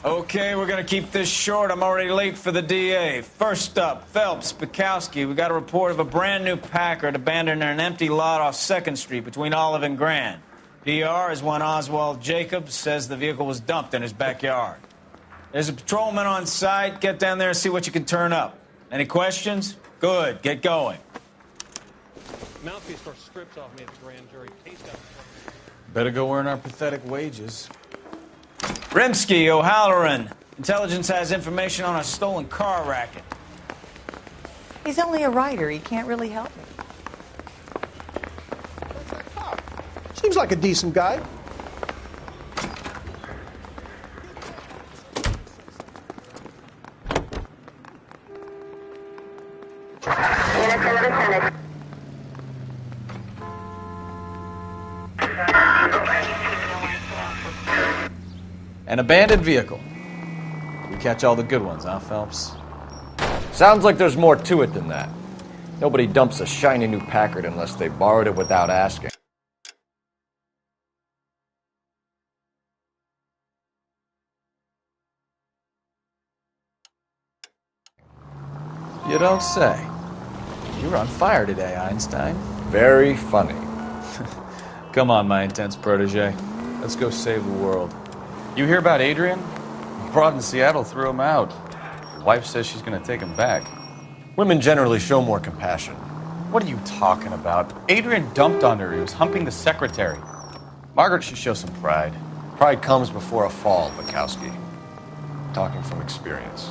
Okay, we're gonna keep this short. I'm already late for the DA. First up, Phelps, Bukowski. We got a report of a brand new Packard abandoned in an empty lot off 2nd Street between Olive and Grand. PR is one Oswald Jacobs says the vehicle was dumped in his backyard. There's a patrolman on site. Get down there and see what you can turn up. Any questions? Good. Get going. Mouthpiece first strips off me at the grand jury. Better go earn our pathetic wages. Rimsky, O'Halloran. Intelligence has information on a stolen car racket. He's only a writer. He can't really help me. Seems like a decent guy. An abandoned vehicle. We catch all the good ones, huh, Phelps? Sounds like there's more to it than that. Nobody dumps a shiny new Packard unless they borrowed it without asking. You don't say. You're on fire today, Einstein. Very funny. Come on, my intense protege. Let's go save the world. You hear about Adrian? Broad in Seattle threw him out. Wife says she's going to take him back. Women generally show more compassion. What are you talking about? Adrian dumped on her. He was humping the secretary. Margaret should show some pride. Pride comes before a fall, Bukowski. Talking from experience.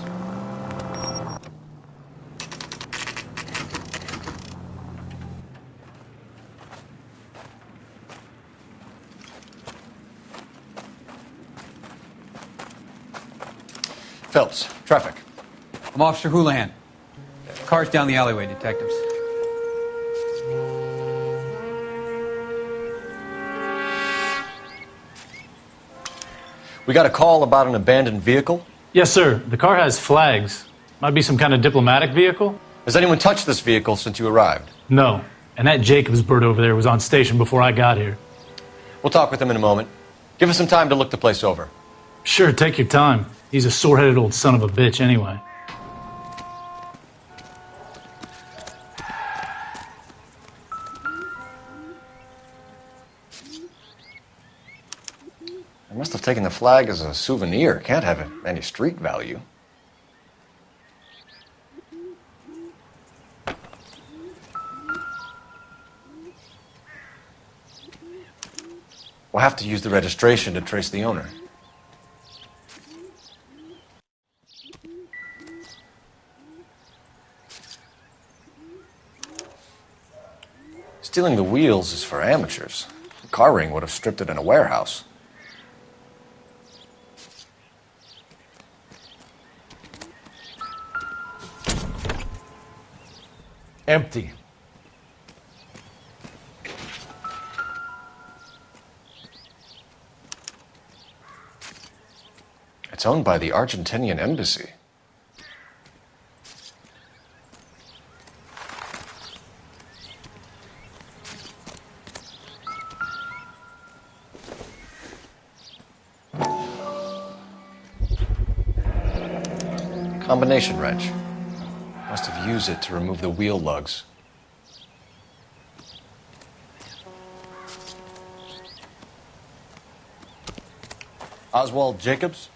Phelps, traffic. I'm Officer Houlihan. Car's down the alleyway, detectives. We got a call about an abandoned vehicle? Yes, sir. The car has flags. Might be some kind of diplomatic vehicle. Has anyone touched this vehicle since you arrived? No. And that Jacobs bird over there was on station before I got here. We'll talk with him in a moment. Give us some time to look the place over. Sure, take your time. He's a sore-headed old son of a bitch anyway. I must have taken the flag as a souvenir. Can't have any street value. We'll have to use the registration to trace the owner. Stealing the wheels is for amateurs. A car ring would have stripped it in a warehouse. Empty. It's owned by the Argentinian embassy. Combination wrench. Must have used it to remove the wheel lugs. Oswald Jacobs?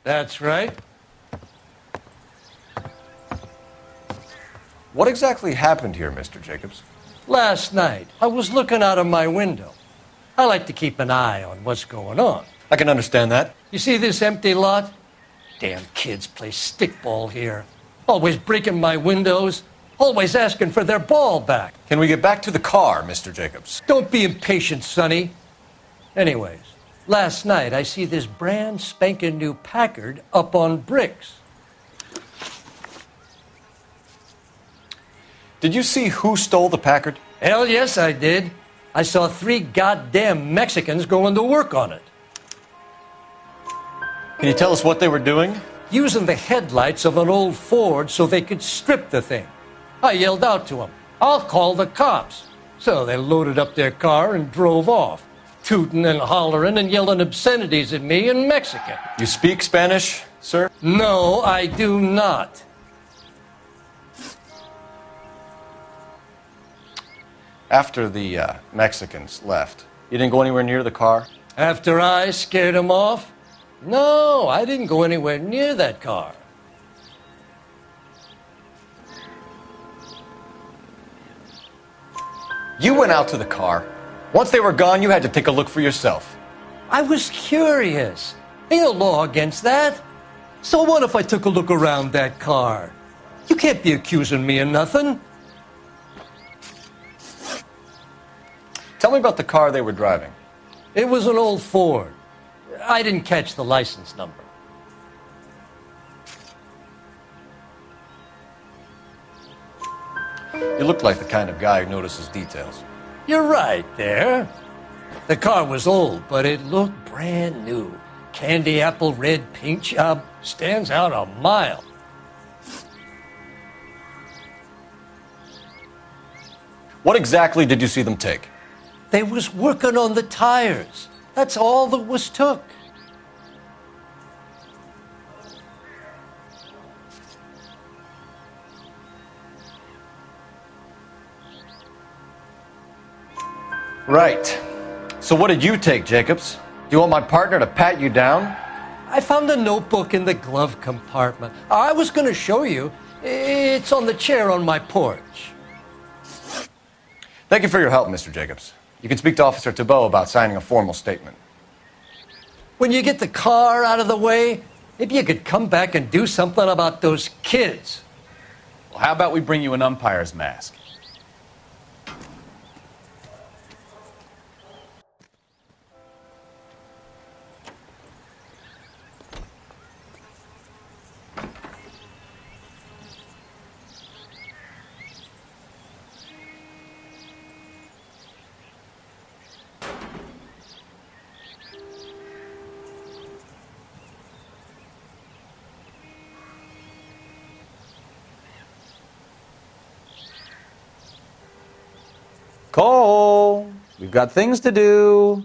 That's right. What exactly happened here, Mr. Jacobs? Last night, I was looking out of my window. I like to keep an eye on what's going on. I can understand that. You see this empty lot? Damn kids play stickball here. Always breaking my windows. Always asking for their ball back. Can we get back to the car, Mr. Jacobs? Don't be impatient, Sonny. Anyways, last night I see this brand spanking new Packard up on bricks. Did you see who stole the Packard? Hell yes, I did. I saw 3 goddamn Mexicans going to work on it. Can you tell us what they were doing? Using the headlights of an old Ford so they could strip the thing. I yelled out to them, "I'll call the cops." So they loaded up their car and drove off. tooting and hollering and yelling obscenities at me in Mexican. You speak Spanish, sir? No, I do not. After the Mexicans left, you didn't go anywhere near the car? After I scared him off? No, I didn't go anywhere near that car. You went out to the car. Once they were gone, you had to take a look for yourself. I was curious. Ain't no law against that. So what if I took a look around that car? You can't be accusing me of nothing. Tell me about the car they were driving. It was an old Ford. I didn't catch the license number. You look like the kind of guy who notices details. You're right there. The car was old, but it looked brand new. Candy apple red paint job stands out a mile. What exactly did you see them take? They was working on the tires. That's all that was took. Right. So what did you take, Jacobs? Do you want my partner to pat you down? I found a notebook in the glove compartment. I was going to show you. It's on the chair on my porch. Thank you for your help, Mr. Jacobs. You can speak to Officer Thibault about signing a formal statement. When you get the car out of the way, maybe you could come back and do something about those kids. Well, how about we bring you an umpire's mask? Cole, we've got things to do.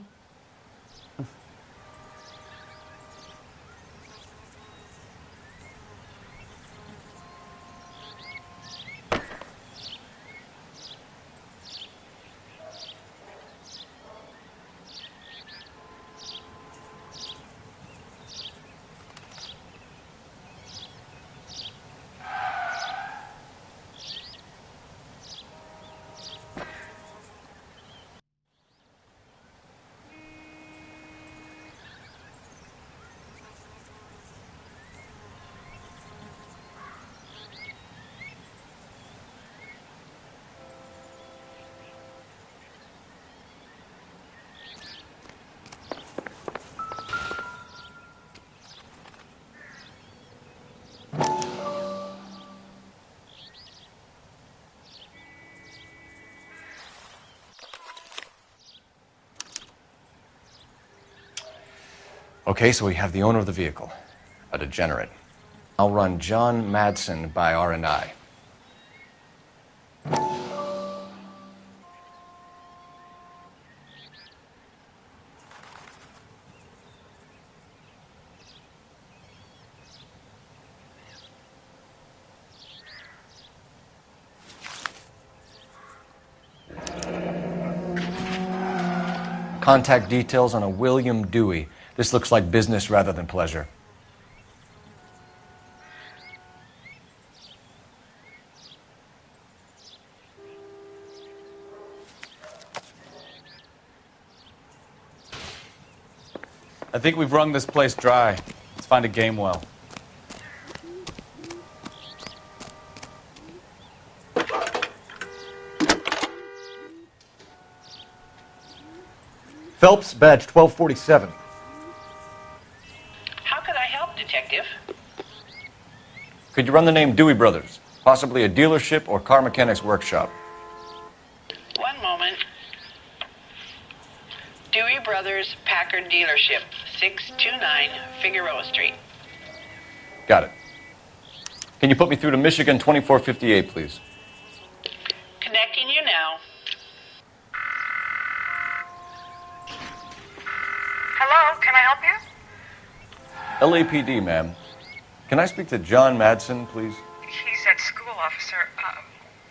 Okay, so we have the owner of the vehicle, a degenerate. I'll run John Madsen by R&I. Contact details on a William Dewey. This looks like business rather than pleasure. I think we've wrung this place dry. Let's find a game well. Phelps, badge 1247. How could I help, Detective? Could you run the name Dewey Brothers? Possibly a dealership or car mechanics workshop. One moment. Dewey Brothers Packard Dealership, 629 Figueroa Street. Got it. Can you put me through to Michigan 2458, please? Connecting you now. Hello, can I help you? LAPD, ma'am. Can I speak to John Madsen, please? He's at school, officer.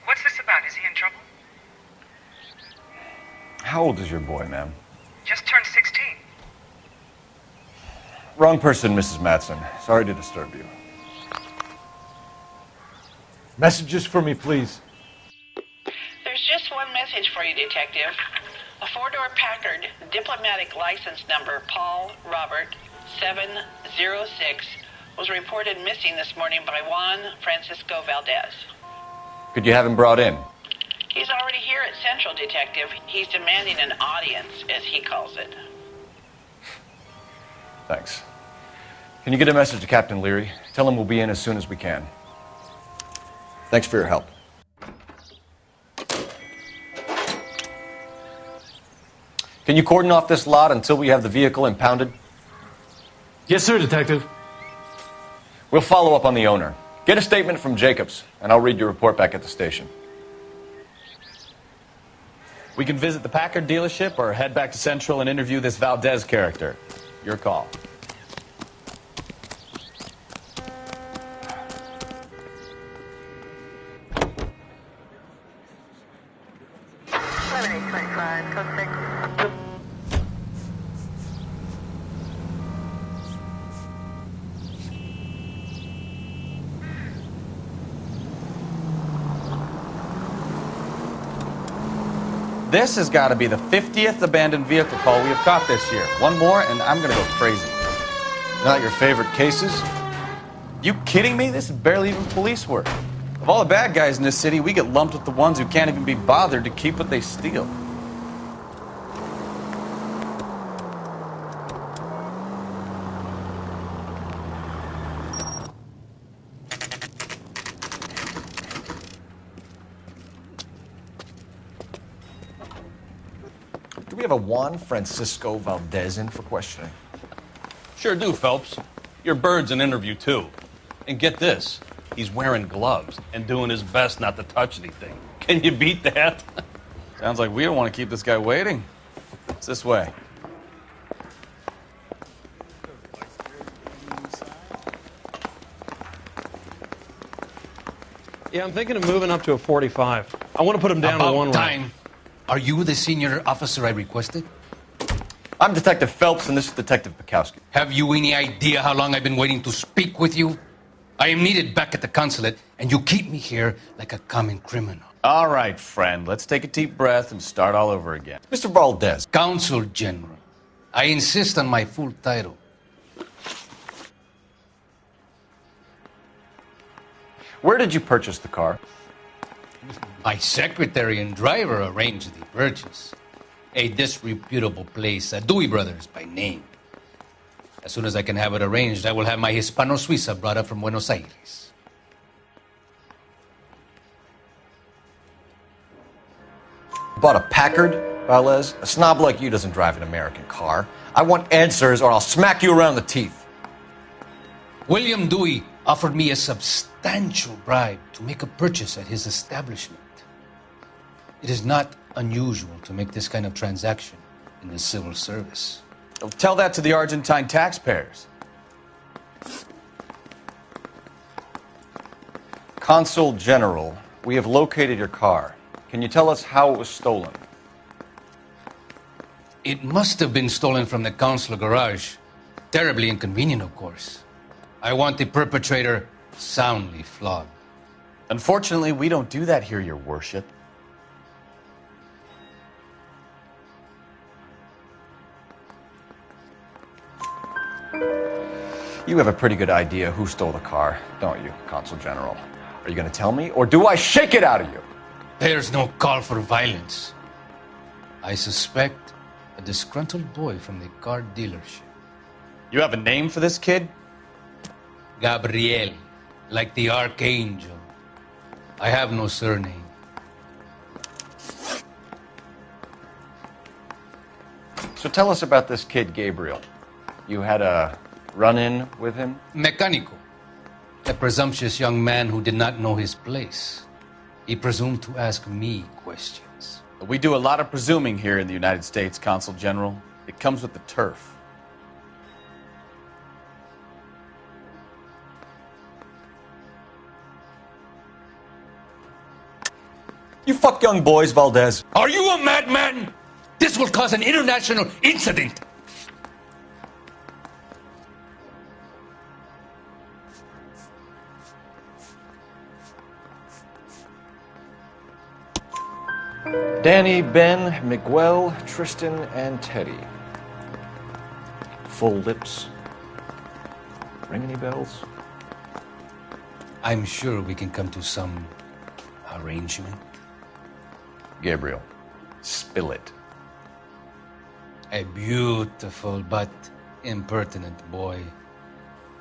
What's this about? Is he in trouble? How old is your boy, ma'am? Just turned 16. Wrong person, Mrs. Madsen. Sorry to disturb you. Messages for me, please. There's just one message for you, Detective. A four-door Packard, diplomatic license number Paul Robert 706, was reported missing this morning by Juan Francisco Valdez. Could you have him brought in? He's already here at Central, Detective. He's demanding an audience, as he calls it. Thanks. Can you get a message to Captain Leary? Tell him we'll be in as soon as we can. Thanks for your help. Can you cordon off this lot until we have the vehicle impounded? Yes, sir, Detective. We'll follow up on the owner. Get a statement from Jacobs, and I'll read your report back at the station. We can visit the Packard dealership or head back to Central and interview this Valdez character. Your call. This has got to be the 50th abandoned vehicle call we have caught this year. One more, and I'm going to go crazy. Not your favorite cases? You kidding me? This is barely even police work. Of all the bad guys in this city, we get lumped with the ones who can't even be bothered to keep what they steal. Do we have a Juan Francisco Valdez in for questioning? Sure do, Phelps. Your bird's an interview, too. And get this, he's wearing gloves and doing his best not to touch anything. Can you beat that? Sounds like we don't want to keep this guy waiting. It's this way. Yeah, I'm thinking of moving up to a 45. I want to put him down to one time. rank. Are you the senior officer I requested? I'm Detective Phelps, and this is Detective Bukowski. Have you any idea how long I've been waiting to speak with you? I am needed back at the consulate, and you keep me here like a common criminal. All right, friend. Let's take a deep breath and start all over again. Mr. Valdez. Consul General. I insist on my full title. Where did you purchase the car? My secretary and driver arranged the purchase. A disreputable place, Dewey Brothers by name. As soon as I can have it arranged, I will have my Hispano Suiza brought up from Buenos Aires. Bought a Packard, Valdez? A snob like you doesn't drive an American car. I want answers or I'll smack you around the teeth. William Dewey offered me a substantial bribe to make a purchase at his establishment. It is not unusual to make this kind of transaction in the civil service. Well, tell that to the Argentine taxpayers. Consul General, we have located your car. Can you tell us how it was stolen? It must have been stolen from the consular garage. Terribly inconvenient, of course. I want the perpetrator soundly flogged. Unfortunately, we don't do that here, Your Worship. You have a pretty good idea who stole the car, don't you, Consul General? Are you going to tell me, or do I shake it out of you? There's no call for violence. I suspect a disgruntled boy from the car dealership. You have a name for this kid? Gabriel, like the archangel. I have no surname. So tell us about this kid, Gabriel. You had a run-in with him? Mecánico. A presumptuous young man who did not know his place. He presumed to ask me questions. We do a lot of presuming here in the United States, Consul General. It comes with the turf. You fuck young boys, Valdez. Are you a madman? This will cause an international incident. Danny, Ben, Miguel, Tristan, and Teddy. Full lips. Ring any bells? I'm sure we can come to some arrangement. Gabriel, spill it. A beautiful but impertinent boy.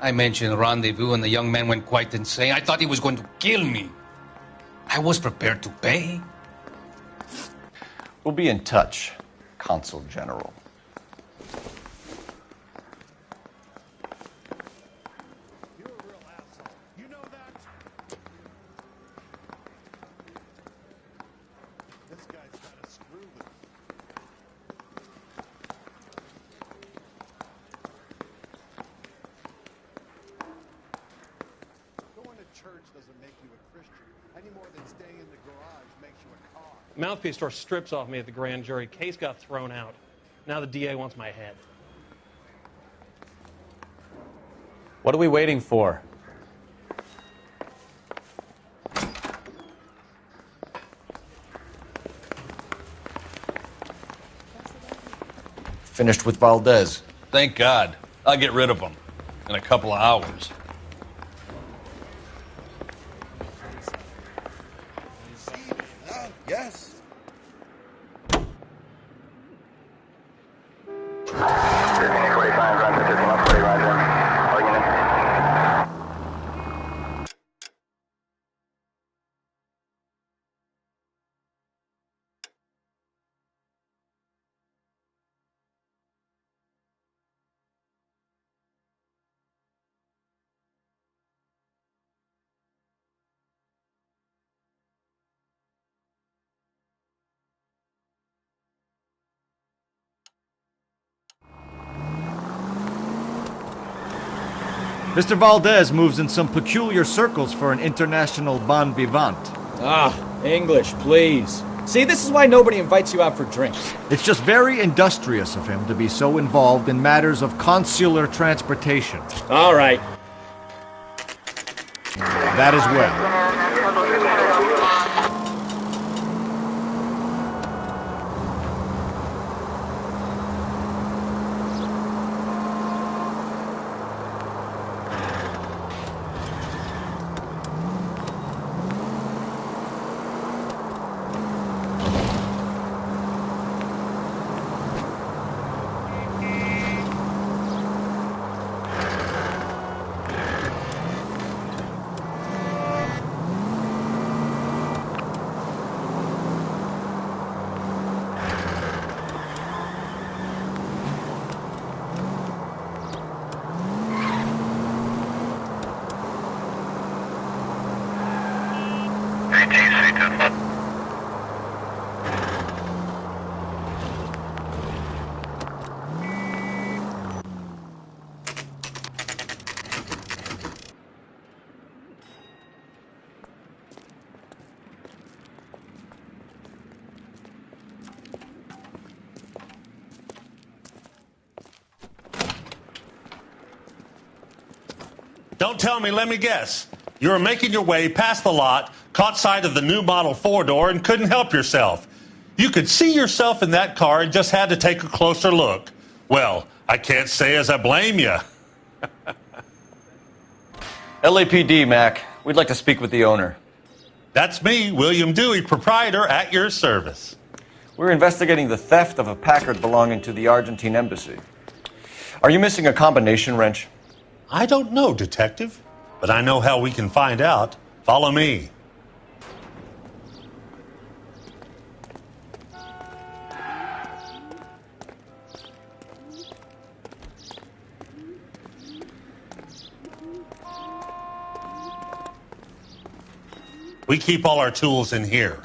I mentioned rendezvous and the young man went quite insane. I thought he was going to kill me. I was prepared to pay. We'll be in touch, Consul General. Mouthpiece store strips off me at the grand jury. Case got thrown out. Now the DA wants my head. What are we waiting for? Finished with Valdez. Thank God. I'll get rid of him in a couple of hours. Yes. Mr. Valdez moves in some peculiar circles for an international bon vivant. Ah, English, please. See, this is why nobody invites you out for drinks. It's just very industrious of him to be so involved in matters of consular transportation. All right. That as well. Don't tell me, let me guess. You were making your way past the lot, caught sight of the new model four-door, and couldn't help yourself. You could see yourself in that car and just had to take a closer look. Well, I can't say as I blame you. LAPD, Mac. We'd like to speak with the owner. That's me, William Dewey, proprietor, at your service. We're investigating the theft of a Packard belonging to the Argentine embassy. Are you missing a combination wrench? I don't know, Detective, but I know how we can find out. Follow me. We keep all our tools in here.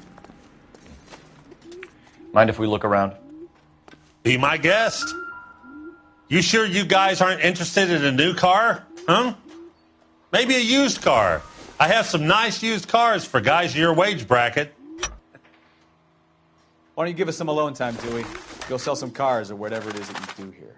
Mind if we look around? Be my guest. You sure you guys aren't interested in a new car? Huh? Maybe a used car. I have some nice used cars for guys in your wage bracket. Why don't you give us some alone time, Dewey? Go sell some cars or whatever it is that you do here.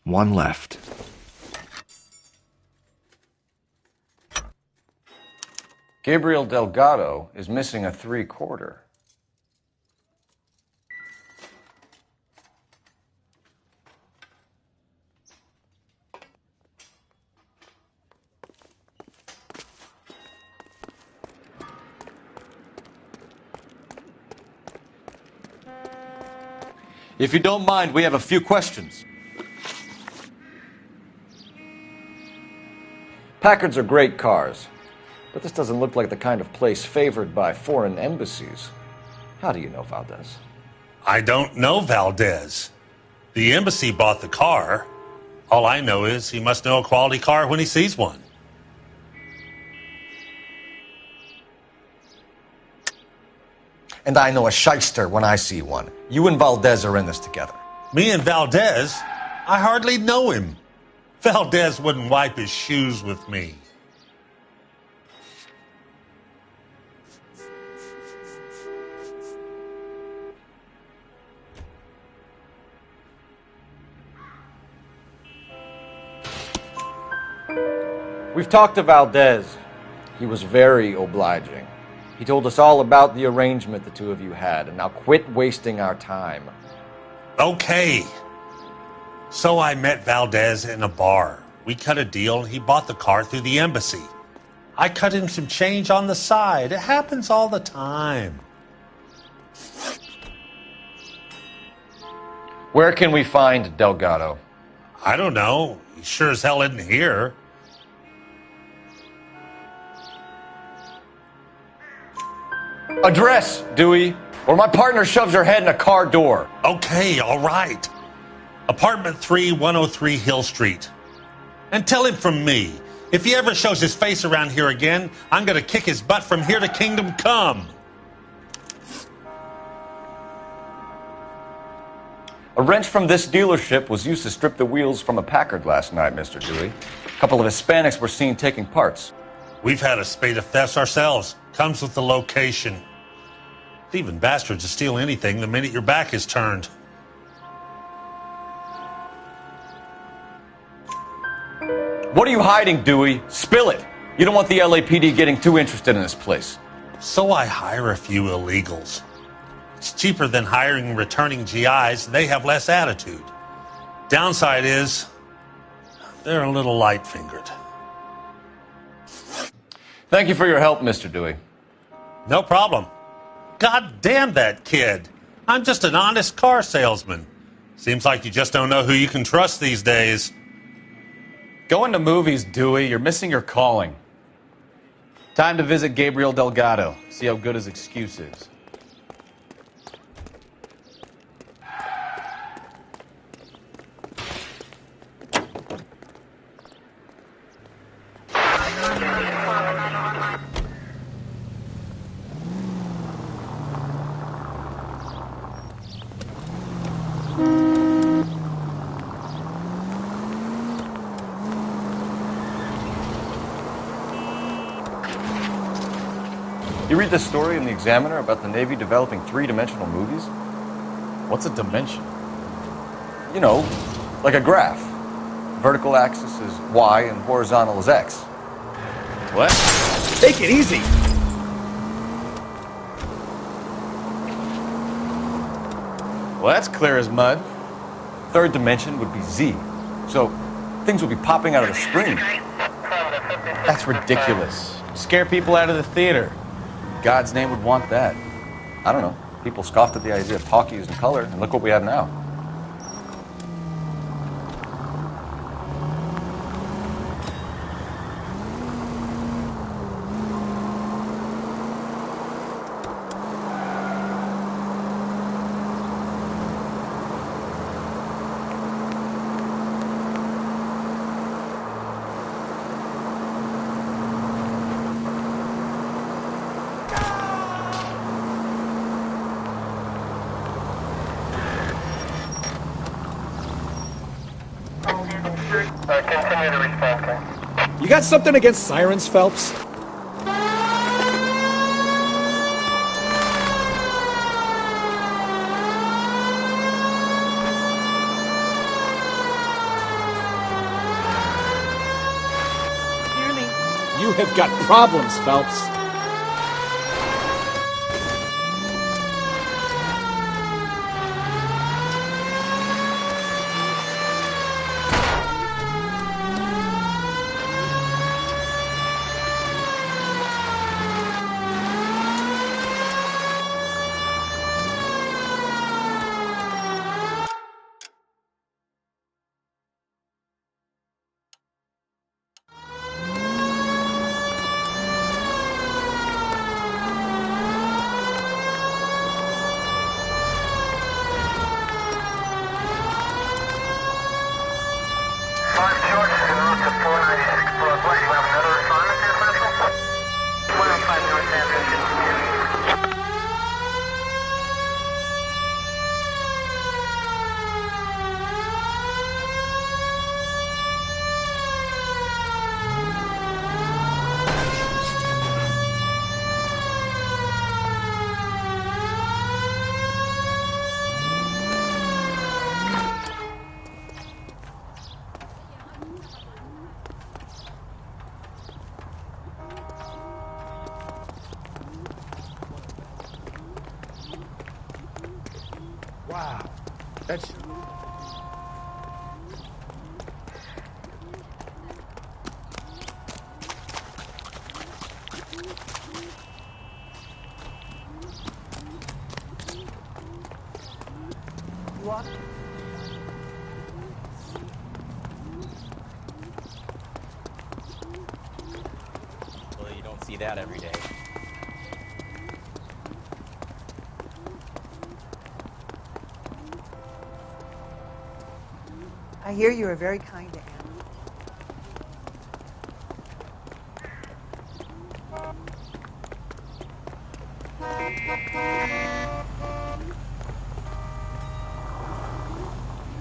One left. Gabriel Delgado is missing a 3/4. If you don't mind, we have a few questions. Packards are great cars, but this doesn't look like the kind of place favored by foreign embassies. How do you know Valdez? I don't know Valdez. The embassy bought the car. All I know is he must know a quality car when he sees one. And I know a shyster when I see one. You and Valdez are in this together. Me and Valdez? I hardly know him. Valdez wouldn't wipe his shoes with me. We've talked to Valdez. He was very obliging. He told us all about the arrangement the two of you had, and now quit wasting our time. Okay. So I met Valdez in a bar. We cut a deal and he bought the car through the embassy. I cut him some change on the side. It happens all the time. Where can we find Delgado? I don't know. He sure as hell isn't here. Address, Dewey, or my partner shoves her head in a car door. Okay, all right. Apartment 3, 103 Hill Street. And tell him from me, if he ever shows his face around here again, I'm going to kick his butt from here to Kingdom Come. A wrench from this dealership was used to strip the wheels from a Packard last night, Mr. Dewey. A couple of Hispanics were seen taking parts. We've had a spate of thefts ourselves. Comes with the location. Thieving bastards to steal anything the minute your back is turned. What are you hiding, Dewey? Spill it. You don't want the LAPD getting too interested in this place. So I hire a few illegals. It's cheaper than hiring returning GIs. They have less attitude. Downside is, they're a little light-fingered. Thank you for your help, Mr. Dewey. No problem. God damn that kid. I'm just an honest car salesman. Seems like you just don't know who you can trust these days. Going to movies, Dewey. You're missing your calling. Time to visit Gabriel Delgado. See how good his excuse is. You read this story in the Examiner about the Navy developing three-dimensional movies? What's a dimension? You know, like a graph. Vertical axis is Y and horizontal is X. What? Take it easy. Well, that's clear as mud. Third dimension would be Z. So things would be popping out of the screen. That's ridiculous. Scare people out of the theater. God's name would want that. I don't know. People scoffed at the idea of talkies in color, and look what we have now. You got something against sirens, Phelps? You have got problems, Phelps. Wow. That's... What? Well, you don't see that every day. I hear you are very kind to Anna.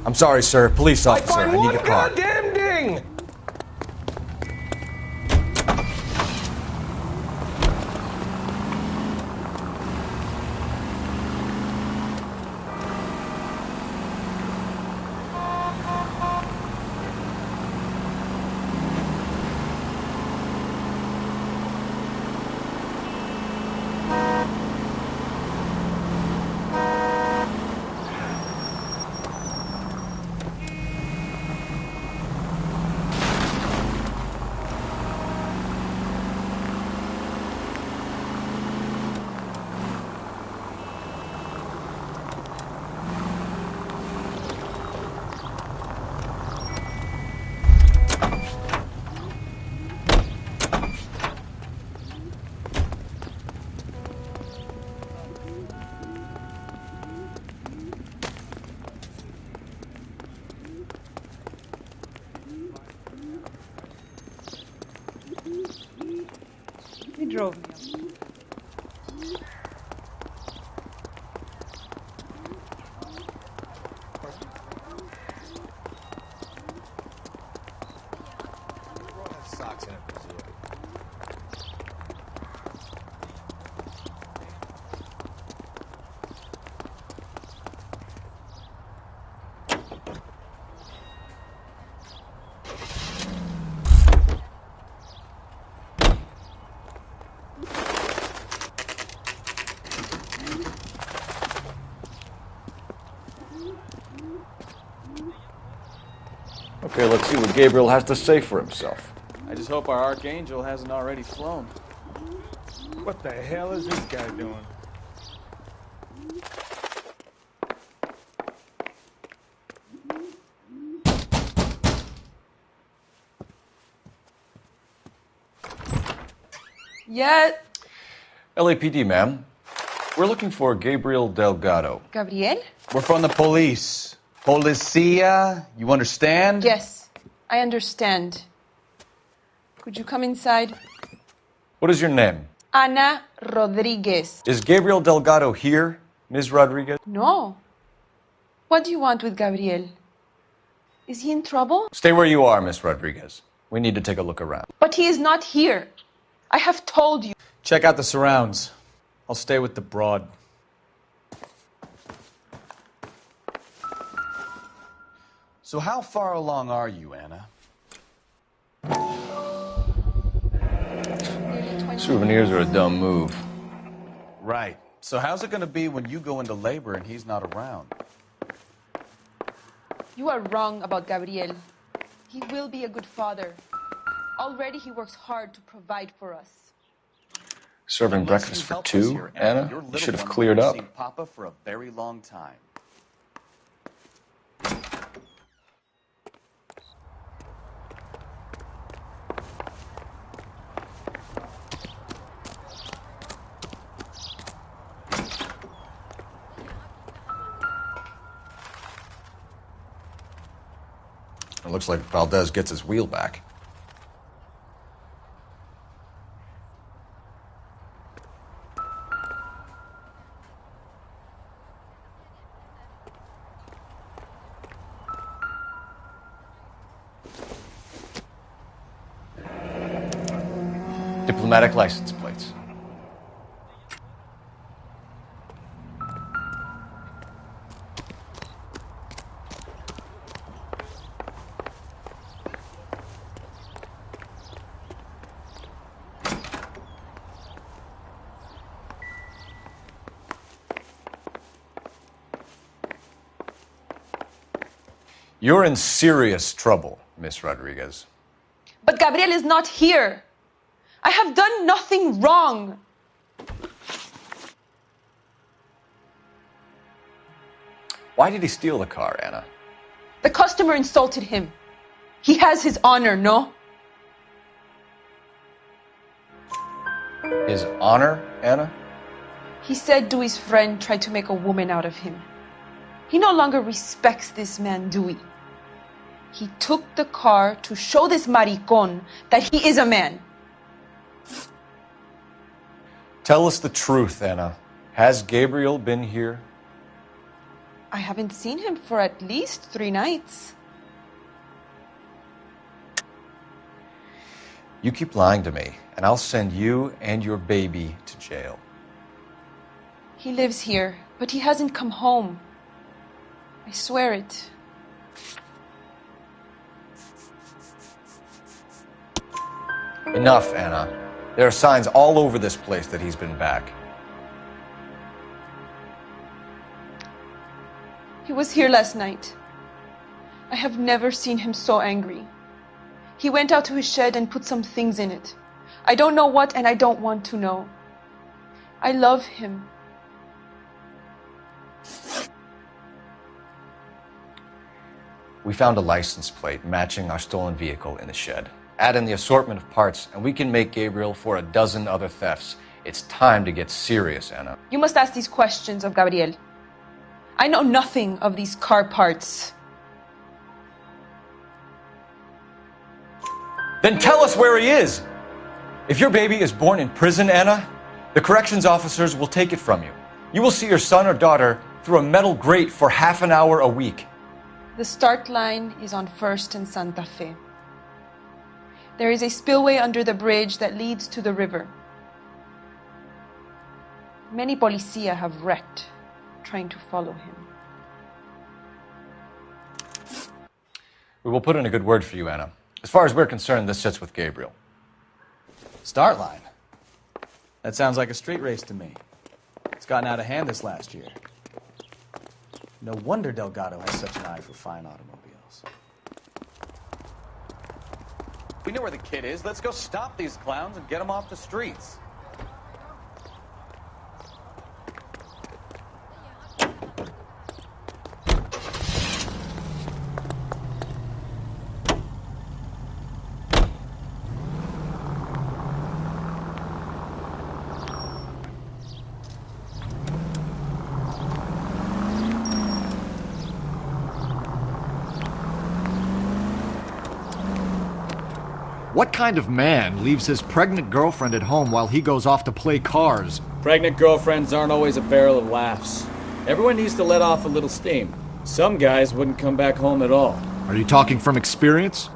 I'm sorry, sir. Police officer. I need your car. goddamn ding! He drove me up. Socks in it, Okay, let's see what Gabriel has to say for himself. I just hope our Archangel hasn't already flown. What the hell is this guy doing? Yet. LAPD, ma'am. We're looking for Gabriel Delgado. Gabriel? We're from the police. Policia, you understand? Yes, I understand. Could you come inside? What is your name? Ana Rodriguez. Is Gabriel Delgado here, Ms. Rodriguez? No. What do you want with Gabriel? Is he in trouble? Stay where you are, Miss Rodriguez. We need to take a look around. But he is not here. I have told you. Check out the surrounds. I'll stay with the broad. So how far along are you, Anna? Souvenirs are a dumb move. Right. So how's it going to be when you go into labor and he's not around? You are wrong about Gabriel. He will be a good father. Already he works hard to provide for us. Serving breakfast for two, Anna? You should have cleared up. Seen Papa for a very long time. It looks like Valdez gets his wheel back. Diplomatic license plates. You're in serious trouble, Miss Rodriguez. But Gabriel is not here. I have done nothing wrong. Why did he steal the car, Anna? The customer insulted him. He has his honor, no? His honor, Anna? He said Dewey's friend tried to make a woman out of him. He no longer respects this man, Dewey. He took the car to show this maricón that he is a man. Tell us the truth, Anna. Has Gabriel been here? I haven't seen him for at least 3 nights. You keep lying to me, and I'll send you and your baby to jail. He lives here, but he hasn't come home. I swear it. Enough, Anna. There are signs all over this place that he's been back. He was here last night. I have never seen him so angry. He went out to his shed and put some things in it. I don't know what, and I don't want to know. I love him. We found a license plate matching our stolen vehicle in the shed. Add in the assortment of parts, and we can make Gabriel for a dozen other thefts. It's time to get serious, Anna. You must ask these questions of Gabriel. I know nothing of these car parts. Then tell us where he is! If your baby is born in prison, Anna, the corrections officers will take it from you. You will see your son or daughter through a metal grate for half an hour a week. The start line is on 1st and Santa Fe. There is a spillway under the bridge that leads to the river. Many policia have wrecked trying to follow him. We will put in a good word for you, Anna. As far as we're concerned, this sits with Gabriel. Start line. That sounds like a street race to me. It's gotten out of hand this last year. No wonder Delgado has such an eye for fine automobiles. We know where the kid is. Let's go stop these clowns and get them off the streets. What kind of man leaves his pregnant girlfriend at home while he goes off to play cars? Pregnant girlfriends aren't always a barrel of laughs. Everyone needs to let off a little steam. Some guys wouldn't come back home at all. Are you talking from experience?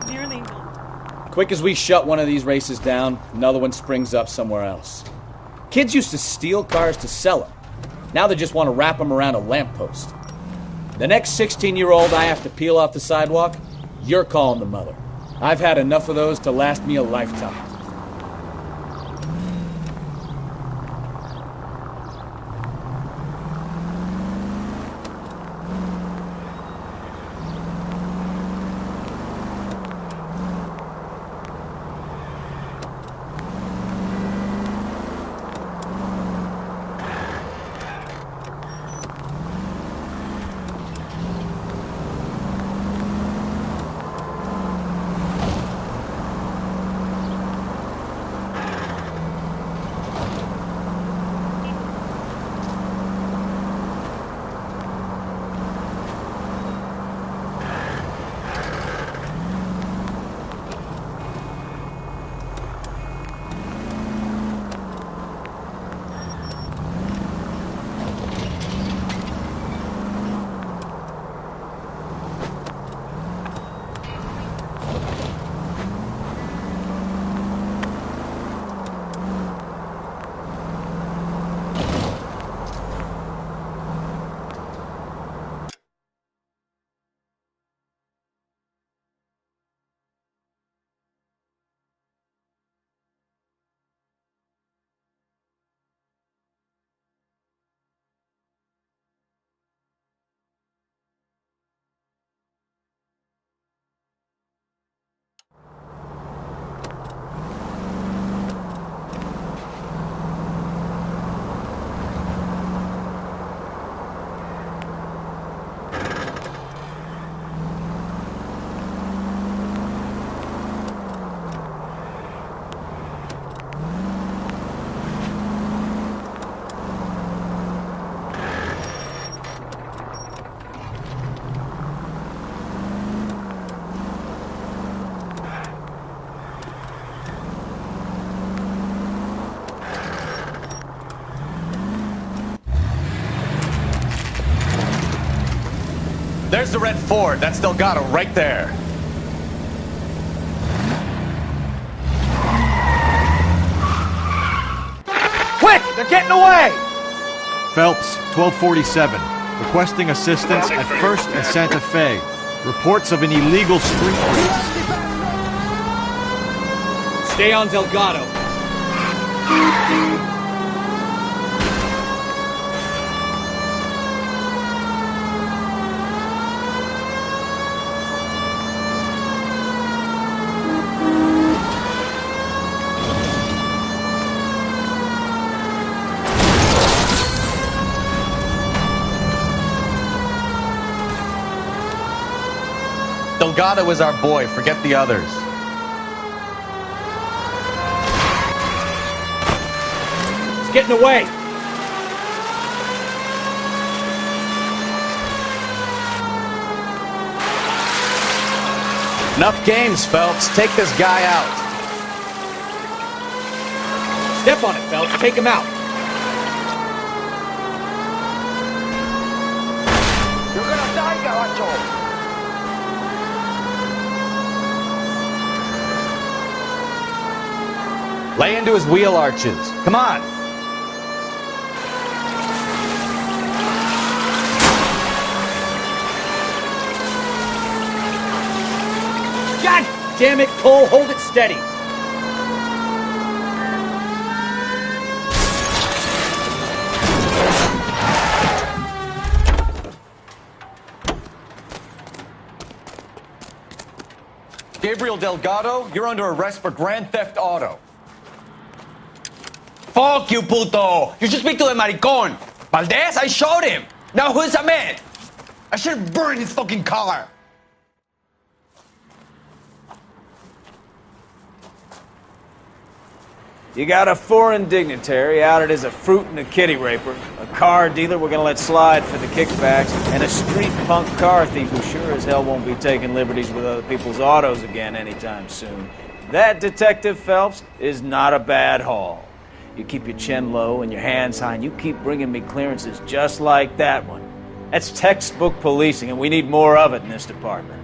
Nearly not. Quick as we shut one of these races down, another one springs up somewhere else. Kids used to steal cars to sell them. Now they just want to wrap them around a lamppost. The next 16-year-old I have to peel off the sidewalk, you're calling the mother. I've had enough of those to last me a lifetime. There's the red Ford. That's Delgado right there. Quick! They're getting away! Phelps, 1247. Requesting assistance at 1st and Santa Fe. Reports of an illegal street race. Stay on Delgado. Delgado is our boy. Forget the others. He's getting away. Enough games, Phelps. Take this guy out. Step on it, Phelps. Take him out. You're gonna die, Garacho! Lay into his wheel arches. Come on. God damn it, Cole. Hold it steady. Gabriel Delgado, you're under arrest for grand theft auto. Fuck you, puto! You should speak to the maricón. Valdez, I showed him. Now who's a man? I should have burned his fucking car. You got a foreign dignitary outed as a fruit and a kitty raper, a car dealer we're gonna let slide for the kickbacks, and a street punk car thief who sure as hell won't be taking liberties with other people's autos again anytime soon. That, Detective Phelps, is not a bad haul. You keep your chin low and your hands high, and you keep bringing me clearances just like that one. That's textbook policing, and we need more of it in this department.